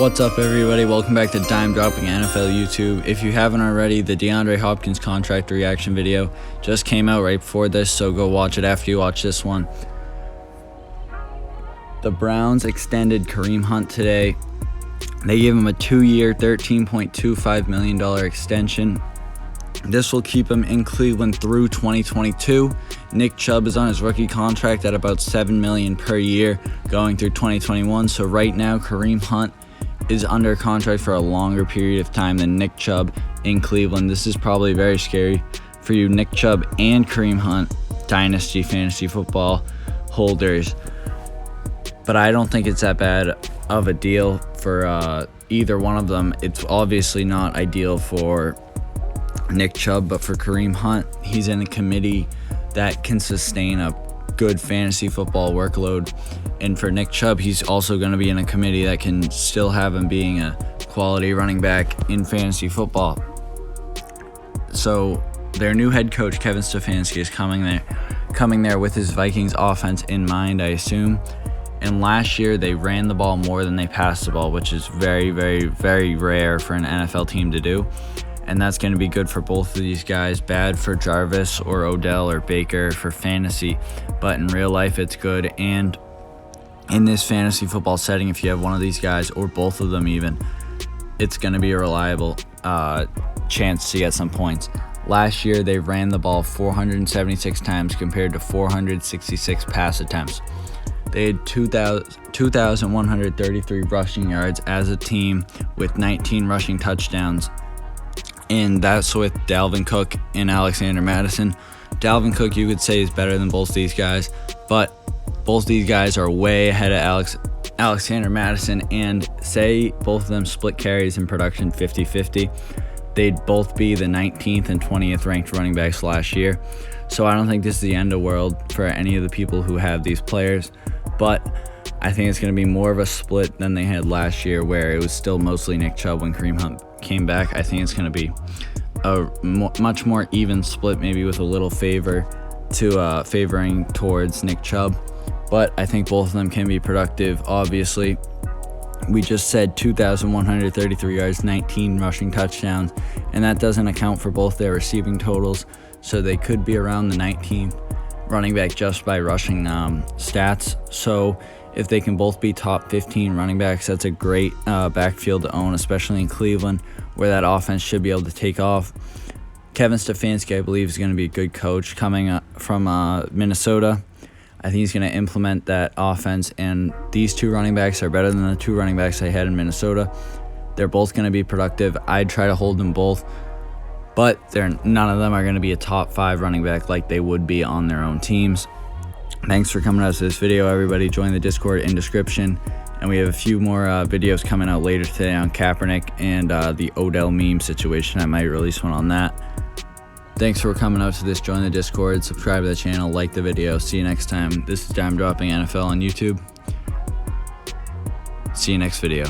What's up, everybody? Welcome back to Dime Dropping NFL YouTube. If you haven't already, the Deandre Hopkins contract reaction video just came out right before this, so go watch it after you watch this one. The Browns extended Kareem Hunt today. They gave him a 2-year, $13.25 million extension. This will keep him in Cleveland through 2022. Nick Chubb is on his rookie contract at about $7 million per year going through 2021. So right now, Kareem Hunt is under contract for a longer period of time than Nick Chubb in Cleveland. This is probably very scary for you Nick Chubb and Kareem Hunt Dynasty fantasy football holders. But I don't think it's that bad of a deal for either one of them. It's obviously not ideal for Nick Chubb, but for Kareem Hunt, he's in a committee that can sustain a good fantasy football workload. And for Nick Chubb, he's also going to be in a committee that can still have him being a quality running back in fantasy football. So their new head coach, Kevin Stefanski, is coming there with his Vikings offense in mind, I assume. And last year, they ran the ball more than they passed the ball, which is very, very, very rare for an NFL team to do. And that's going to be good for both of these guys. Bad for Jarvis or Odell or Baker for fantasy, but in real life, it's good. And in this fantasy football setting, if you have one of these guys or both of them even, it's going to be a reliable chance to get some points. Last year, they ran the ball 476 times compared to 466 pass attempts. They had 2,133 rushing yards as a team with 19 rushing touchdowns. And that's with Dalvin Cook and Alexander Mattison. Dalvin Cook, you could say, is better than both these guys, but both these guys are way ahead of Alexander Mattison, and say both of them split carries in production 50-50, they'd both be the 19th and 20th ranked running backs last year. So I don't think this is the end of the world for any of the people who have these players, but I think it's going to be more of a split than they had last year, where it was still mostly Nick Chubb when Kareem Hunt came back. I think it's going to be a much more even split, maybe with a little favoring towards Nick Chubb. But I think both of them can be productive. Obviously, we just said 2,133 yards, 19 rushing touchdowns, and that doesn't account for both their receiving totals. So they could be around the 19th running back just by rushing stats. So if they can both be top 15 running backs, that's a great backfield to own, especially in Cleveland, where that offense should be able to take off. Kevin Stefanski, I believe, is going to be a good coach coming from Minnesota. I think he's going to implement that offense, and these two running backs are better than the two running backs I had in Minnesota. They're both going to be productive. I'd try to hold them both, but none of them are going to be a top 5 running back like they would be on their own teams. Thanks for coming out to this video, everybody. Join the Discord in description, and we have a few more videos coming out later today on Kaepernick and the Odell meme situation. I might release one on that. Thanks for coming out to this. Join the Discord, subscribe to the channel, like the video. See you next time. This is Dime Dropping NFL on YouTube. See you next video.